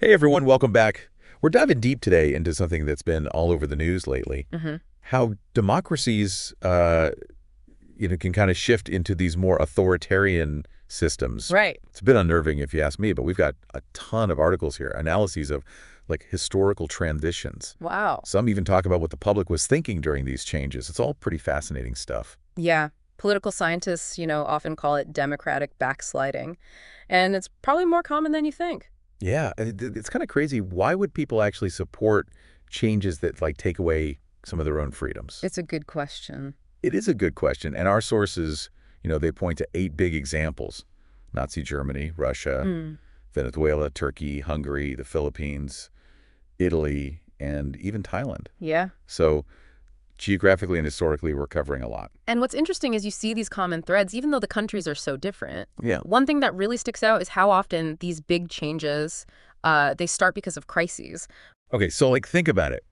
Hey everyone, welcome back. We're diving deep today into something that's been all over the news lately. How democracies, can kind of shift into these more authoritarian systems. Right. It's a bit unnerving if you ask me, but we've got a ton of articles here, analyses of like historical transitions. Wow. Some even talk about what the public was thinking during these changes. It's all pretty fascinating stuff. Yeah. Political scientists, often call it democratic backsliding. And it's probably more common than you think. Yeah, and it's kind of crazy. Why would people actually support changes that like take away some of their own freedoms? It's a good question. It is a good question. And our sources, they point to 8 big examples: Nazi Germany, Russia, Venezuela, Turkey, Hungary, the Philippines, Italy, and even Thailand. Yeah. So geographically and historically, we're covering a lot. And what's interesting is you see these common threads, even though the countries are so different. Yeah. One thing that really sticks out is how often these big changes, they start because of crises. Okay, so like think about it.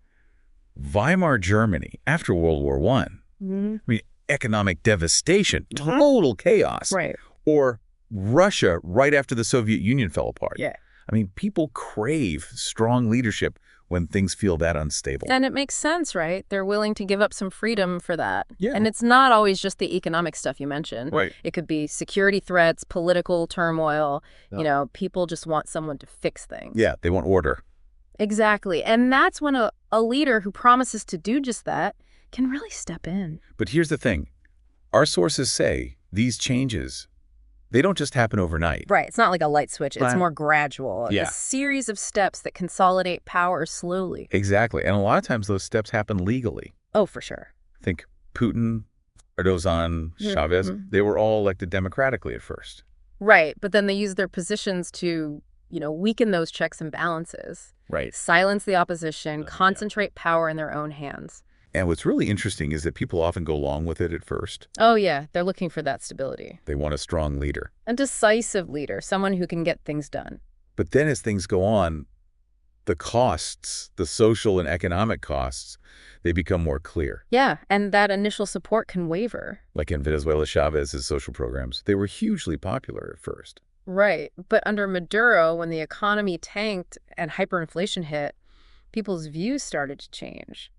Weimar Germany after World War I. I mean, economic devastation, total chaos. Right. Or Russia right after the Soviet Union fell apart. Yeah. I mean, people crave strong leadership when things feel that unstable. And it makes sense, right? They're willing to give up some freedom for that. Yeah. And it's not always just the economic stuff you mentioned. Right. It could be security threats, political turmoil. Yeah. People just want someone to fix things. Yeah, they want order. Exactly. And that's when a leader who promises to do just that can really step in. But here's the thing. Our sources say these changes, they don't just happen overnight. Right. It's not like a light switch. It's Right. more gradual. Yeah. A series of steps that consolidate power slowly. Exactly. And a lot of times those steps happen legally. Oh, for sure. Think Putin, Erdogan, Chavez, they were all elected democratically at first. Right. But then they use their positions to, weaken those checks and balances. Right. Silence the opposition, concentrate power in their own hands. And what's really interesting is that people often go along with it at first. Oh, yeah. They're looking for that stability. They want a strong leader. A decisive leader, someone who can get things done. But then as things go on, the costs, the social and economic costs, they become more clear. Yeah, and that initial support can waver. Like in Venezuela, Chavez's social programs, they were hugely popular at first. Right. But under Maduro, when the economy tanked and hyperinflation hit, people's views started to change.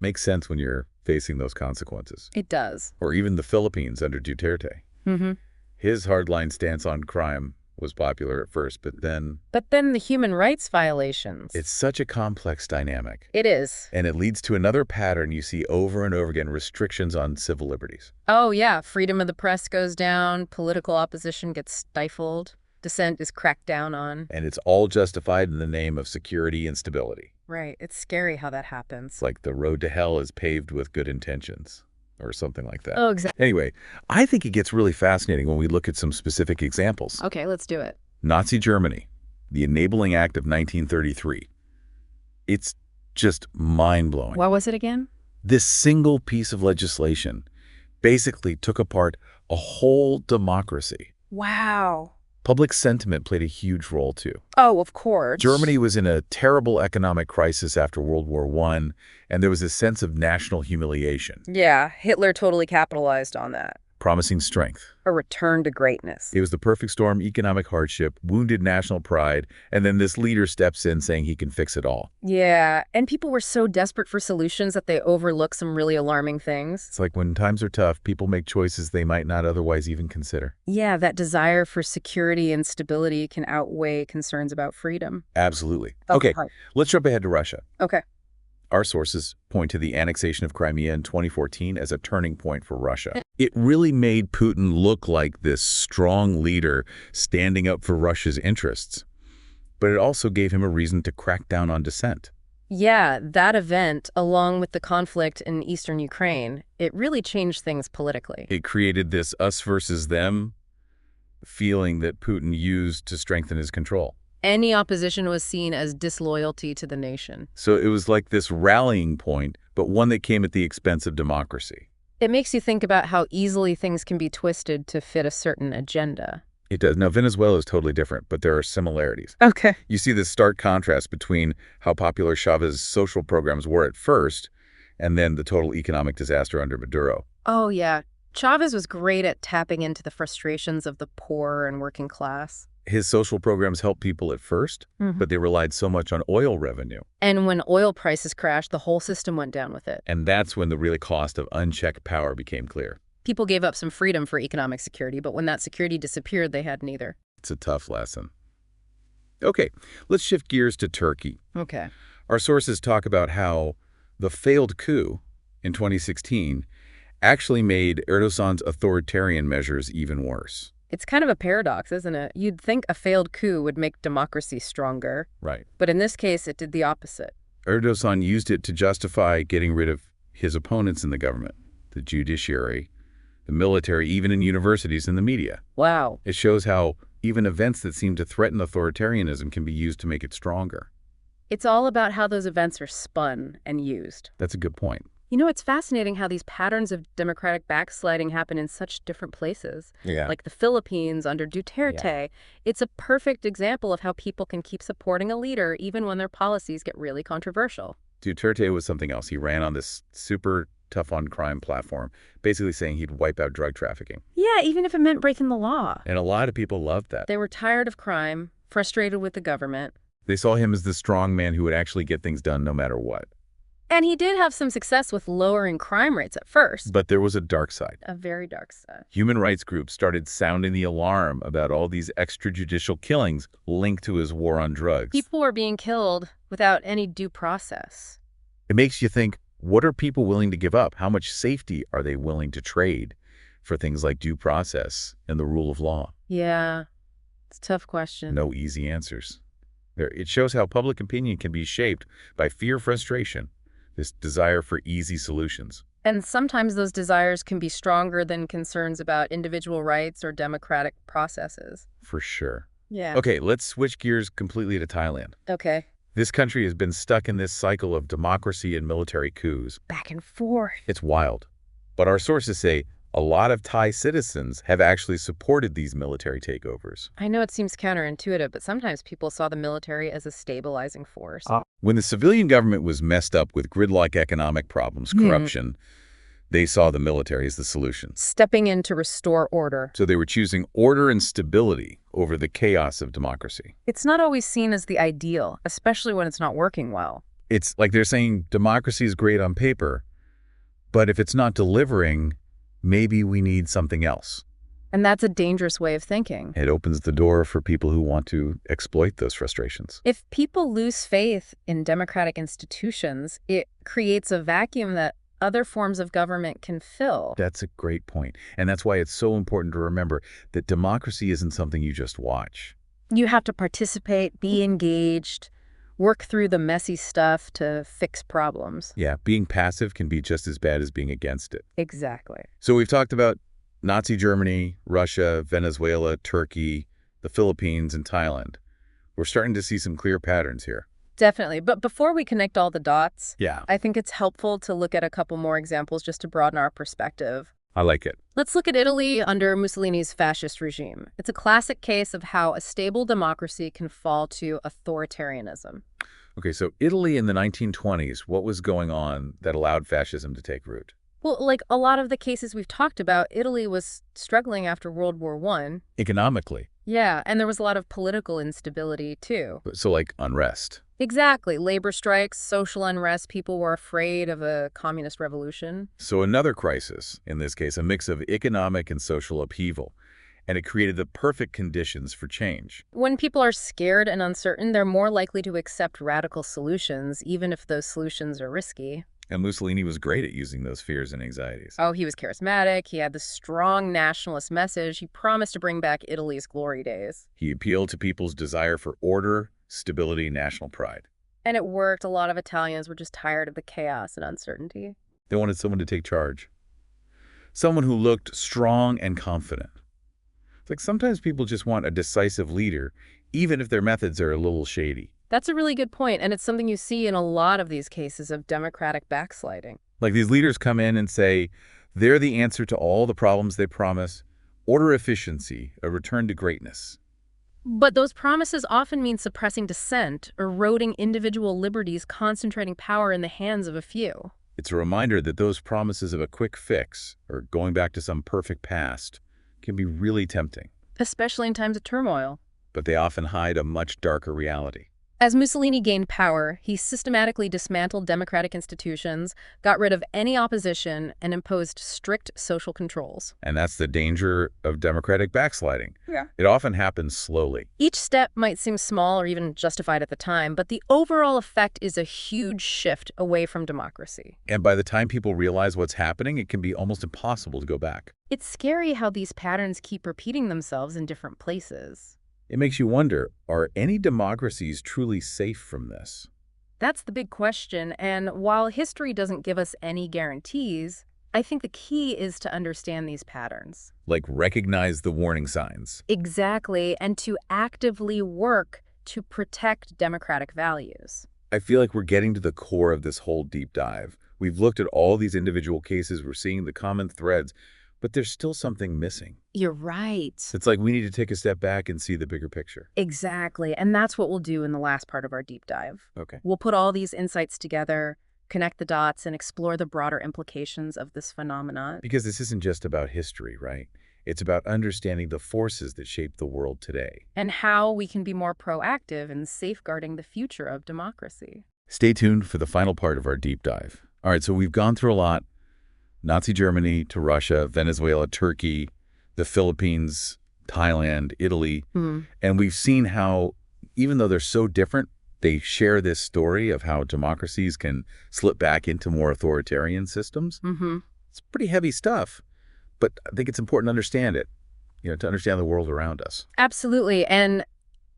Makes sense when you're facing those consequences. It does. Or even the Philippines under Duterte. His hardline stance on crime was popular at first, but then... But then the human rights violations. It's such a complex dynamic. It is. And it leads to another pattern you see over and over again: restrictions on civil liberties. Oh, yeah. Freedom of the press goes down. Political opposition gets stifled. Dissent is cracked down on. And it's all justified in the name of security and stability. Right. It's scary how that happens. It's like the road to hell is paved with good intentions, or something like that. Oh, exactly. Anyway, I think it gets really fascinating when we look at some specific examples. Okay, let's do it. Nazi Germany, the Enabling Act of 1933. It's just mind-blowing. What was it again? This single piece of legislation basically took apart a whole democracy. Wow. Public sentiment played a huge role, too. Oh, of course. Germany was in a terrible economic crisis after World War I, and there was a sense of national humiliation. Yeah, Hitler totally capitalized on that. Promising strength. A return to greatness. It was the perfect storm: economic hardship, wounded national pride, and then this leader steps in saying he can fix it all. Yeah, and people were so desperate for solutions that they overlook some really alarming things. It's like when times are tough, people make choices they might not otherwise even consider. Yeah, that desire for security and stability can outweigh concerns about freedom. Absolutely. Okay, Right. let's jump ahead to Russia. Okay. Our sources point to the annexation of Crimea in 2014 as a turning point for Russia. It really made Putin look like this strong leader standing up for Russia's interests. But it also gave him a reason to crack down on dissent. Yeah, that event, along with the conflict in eastern Ukraine, it really changed things politically. It created this us versus them feeling that Putin used to strengthen his control. Any opposition was seen as disloyalty to the nation. So it was like this rallying point, but one that came at the expense of democracy. It makes you think about how easily things can be twisted to fit a certain agenda. It does. Now, Venezuela is totally different, but there are similarities. Okay. You see this stark contrast between how popular Chavez's social programs were at first and then the total economic disaster under Maduro. Oh, yeah. Chavez was great at tapping into the frustrations of the poor and working class. His social programs helped people at first, but they relied so much on oil revenue. And when oil prices crashed, the whole system went down with it. And that's when the real cost of unchecked power became clear. People gave up some freedom for economic security, but when that security disappeared, they had neither. It's a tough lesson. Okay, let's shift gears to Turkey. Okay. Our sources talk about how the failed coup in 2016 actually made Erdogan's authoritarian measures even worse. It's kind of a paradox, isn't it? You'd think a failed coup would make democracy stronger. Right. But in this case, it did the opposite. Erdogan used it to justify getting rid of his opponents in the government, the judiciary, the military, even in universities and the media. Wow. It shows how even events that seem to threaten authoritarianism can be used to make it stronger. It's all about how those events are spun and used. That's a good point. You know, it's fascinating how these patterns of democratic backsliding happen in such different places. Yeah. Like the Philippines under Duterte. Yeah. It's a perfect example of how people can keep supporting a leader even when their policies get really controversial. Duterte was something else. He ran on this super tough-on-crime platform, basically saying he'd wipe out drug trafficking. Yeah, even if it meant breaking the law. And a lot of people loved that. They were tired of crime, frustrated with the government. They saw him as the strong man who would actually get things done no matter what. And he did have some success with lowering crime rates at first. But there was a dark side. A very dark side. Human rights groups started sounding the alarm about all these extrajudicial killings linked to his war on drugs. People were being killed without any due process. It makes you think, what are people willing to give up? How much safety are they willing to trade for things like due process and the rule of law? Yeah, it's a tough question. No easy answers. It shows how public opinion can be shaped by fear, frustration, this desire for easy solutions. And sometimes those desires can be stronger than concerns about individual rights or democratic processes. For sure. Yeah. Okay, let's switch gears completely to Thailand. Okay. This country has been stuck in this cycle of democracy and military coups. Back and forth. It's wild. But our sources say a lot of Thai citizens have actually supported these military takeovers. I know it seems counterintuitive, but sometimes people saw the military as a stabilizing force. When the civilian government was messed up with gridlock economic problems, corruption, they saw the military as the solution. Stepping in to restore order. So they were choosing order and stability over the chaos of democracy. It's not always seen as the ideal, especially when it's not working well. It's like they're saying democracy is great on paper, but if it's not delivering, maybe we need something else. And that's a dangerous way of thinking. It opens the door for people who want to exploit those frustrations. If people lose faith in democratic institutions, it creates a vacuum that other forms of government can fill. That's a great point. And that's why it's so important to remember that democracy isn't something you just watch. You have to participate, be engaged, work through the messy stuff to fix problems. Yeah, being passive can be just as bad as being against it. Exactly. So we've talked about Nazi Germany, Russia, Venezuela, Turkey, the Philippines, and Thailand. We're starting to see some clear patterns here. Definitely. But before we connect all the dots, Yeah, I think it's helpful to look at a couple more examples just to broaden our perspective. I like it. Let's look at Italy under Mussolini's fascist regime. It's a classic case of how a stable democracy can fall to authoritarianism. Okay, so Italy in the 1920s, what was going on that allowed fascism to take root? Well, like a lot of the cases we've talked about, Italy was struggling after World War I. Economically. Yeah, and there was a lot of political instability, too. So like unrest. Exactly. Labor strikes, social unrest, people were afraid of a communist revolution. So another crisis, in this case, a mix of economic and social upheaval. And it created the perfect conditions for change. When people are scared and uncertain, they're more likely to accept radical solutions, even if those solutions are risky. And Mussolini was great at using those fears and anxieties. Oh, he was charismatic. He had this strong nationalist message. He promised to bring back Italy's glory days. He appealed to people's desire for order, stability, national pride. And it worked. A lot of Italians were just tired of the chaos and uncertainty. They wanted someone to take charge. Someone who looked strong and confident. It's like sometimes people just want a decisive leader, even if their methods are a little shady. That's a really good point, and it's something you see in a lot of these cases of democratic backsliding. Like these leaders come in and say, they're the answer to all the problems they promise, order efficiency, a return to greatness. But those promises often mean suppressing dissent, eroding individual liberties, concentrating power in the hands of a few. It's a reminder that those promises of a quick fix, or going back to some perfect past, can be really tempting. Especially in times of turmoil. but they often hide a much darker reality. As Mussolini gained power, he systematically dismantled democratic institutions, got rid of any opposition, and imposed strict social controls. And that's the danger of democratic backsliding. Yeah. It often happens slowly. Each step might seem small or even justified at the time, but the overall effect is a huge shift away from democracy. And by the time people realize what's happening, it can be almost impossible to go back. It's scary how these patterns keep repeating themselves in different places. It makes you wonder, are any democracies truly safe from this? That's the big question, and while history doesn't give us any guarantees, I think the key is to understand these patterns. Like recognize the warning signs. Exactly, and to actively work to protect democratic values. I feel like we're getting to the core of this whole deep dive. We've looked at all these individual cases, we're seeing the common threads, but there's still something missing. You're right. It's like we need to take a step back and see the bigger picture. Exactly, and that's what we'll do in the last part of our deep dive. Okay. We'll put all these insights together, connect the dots, and explore the broader implications of this phenomenon. Because this isn't just about history, right? It's about understanding the forces that shape the world today. And how we can be more proactive in safeguarding the future of democracy. Stay tuned for the final part of our deep dive. All right, so we've gone through a lot. Nazi Germany to Russia, Venezuela, Turkey, the Philippines, Thailand, Italy. And we've seen how, even though they're so different, they share this story of how democracies can slip back into more authoritarian systems. It's pretty heavy stuff, but I think it's important to understand it, to understand the world around us. Absolutely. And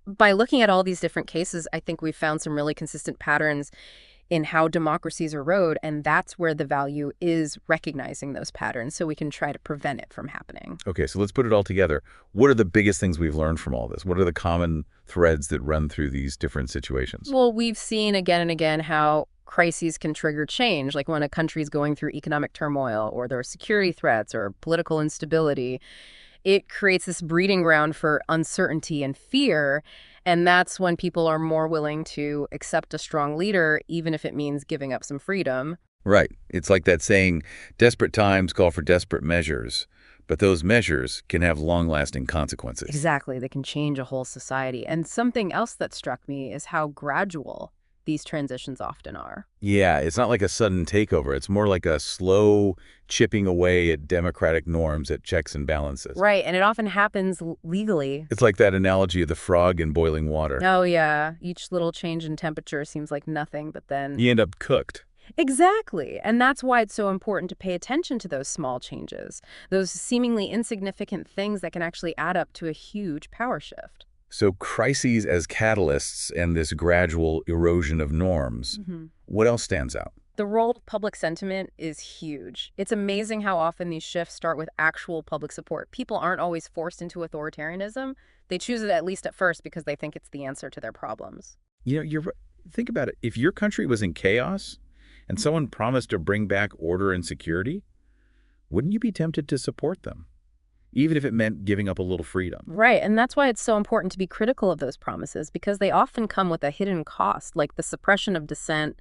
by looking at all these different cases, I think we've found some really consistent patterns in how democracies erode, and that's where the value is recognizing those patterns so we can try to prevent it from happening. Okay, so let's put it all together. What are the biggest things we've learned from all this? What are the common threads that run through these different situations? Well, we've seen again and again how crises can trigger change, like when a country's going through economic turmoil or there are security threats or political instability. It creates this breeding ground for uncertainty and fear. And that's when people are more willing to accept a strong leader, even if it means giving up some freedom. Right. It's like that saying, desperate times call for desperate measures, but those measures can have long-lasting consequences. Exactly. They can change a whole society. And something else that struck me is how gradual these transitions often are. Yeah, it's not like a sudden takeover. It's more like a slow chipping away at democratic norms, at checks and balances. Right, and it often happens legally. It's like that analogy of the frog in boiling water. Oh, yeah. Each little change in temperature seems like nothing, but then... You end up cooked. Exactly. And that's why it's so important to pay attention to those small changes, those seemingly insignificant things that can actually add up to a huge power shift. So crises as catalysts and this gradual erosion of norms. What else stands out? The role of public sentiment is huge. It's amazing how often these shifts start with actual public support. People aren't always forced into authoritarianism. They choose it at least at first because they think it's the answer to their problems. Think about it. If your country was in chaos and someone promised to bring back order and security, wouldn't you be tempted to support them? Even if it meant giving up a little freedom. Right, and that's why it's so important to be critical of those promises, because they often come with a hidden cost, like the suppression of dissent,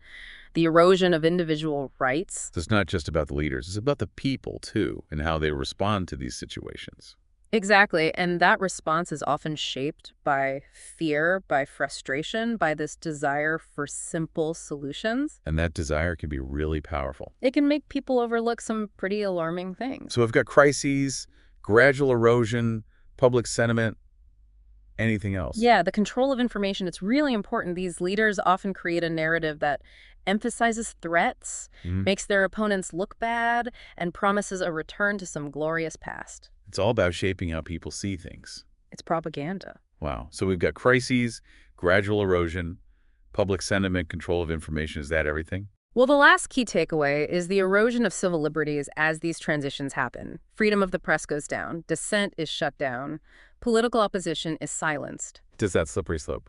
the erosion of individual rights. So it's not just about the leaders, it's about the people, too, and how they respond to these situations. Exactly, and that response is often shaped by fear, by frustration, by this desire for simple solutions. And that desire can be really powerful. It can make people overlook some pretty alarming things. So we've got crises, gradual erosion, public sentiment, anything else? Yeah, the control of information, it's really important. These leaders often create a narrative that emphasizes threats, makes their opponents look bad, and promises a return to some glorious past. It's all about shaping how people see things. It's propaganda. Wow. So we've got crises, gradual erosion, public sentiment, control of information. Is that everything? Well, the last key takeaway is the erosion of civil liberties as these transitions happen. Freedom of the press goes down, dissent is shut down, political opposition is silenced. Does that slippery slope?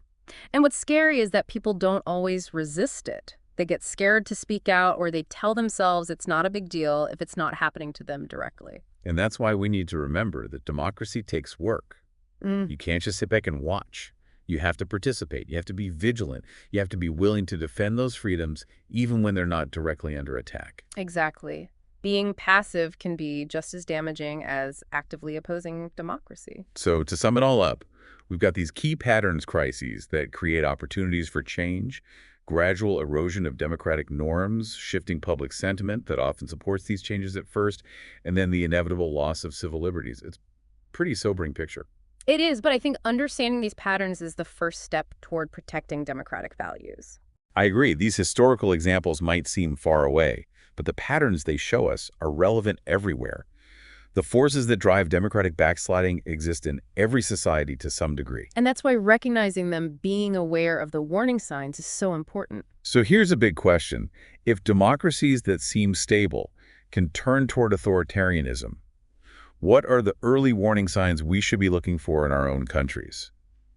And what's scary is that people don't always resist it. They get scared to speak out, or they tell themselves it's not a big deal if it's not happening to them directly. And that's why we need to remember that democracy takes work. You can't just sit back and watch. You have to participate. You have to be vigilant. You have to be willing to defend those freedoms even when they're not directly under attack. Exactly. Being passive can be just as damaging as actively opposing democracy. So to sum it all up, We've got these key patterns crises that create opportunities for change, gradual erosion of democratic norms, shifting public sentiment that often supports these changes at first, and then the inevitable loss of civil liberties. It's a pretty sobering picture. It is, but I think understanding these patterns is the first step toward protecting democratic values. I agree, these historical examples might seem far away, but the patterns they show us are relevant everywhere. The forces that drive democratic backsliding exist in every society to some degree. And that's why recognizing them, being aware of the warning signs, is so important. So here's a big question. If democracies that seem stable can turn toward authoritarianism, what are the early warning signs we should be looking for in our own countries?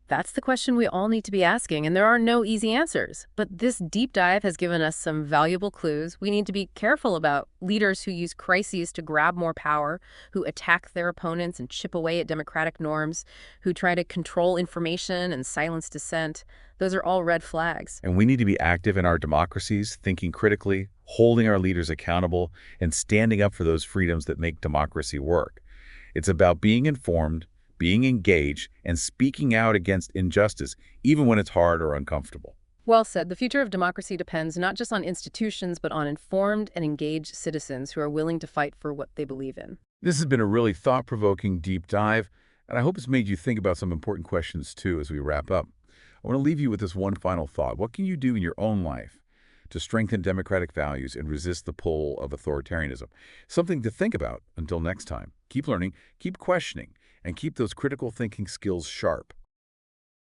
That's the question we all need to be asking, and there are no easy answers. But this deep dive has given us some valuable clues. We need to be careful about leaders who use crises to grab more power, who attack their opponents and chip away at democratic norms, who try to control information and silence dissent. Those are all red flags. And we need to be active in our democracies, thinking critically, holding our leaders accountable, and standing up for those freedoms that make democracy work. It's about being informed, being engaged, and speaking out against injustice, even when it's hard or uncomfortable. Well said. The future of democracy depends not just on institutions, but on informed and engaged citizens who are willing to fight for what they believe in. This has been a really thought-provoking deep dive, and I hope it's made you think about some important questions, too, as we wrap up. I want to leave you with this one final thought. What can you do in your own life to strengthen democratic values and resist the pull of authoritarianism? Something to think about until next time. Keep learning, keep questioning, and keep those critical thinking skills sharp.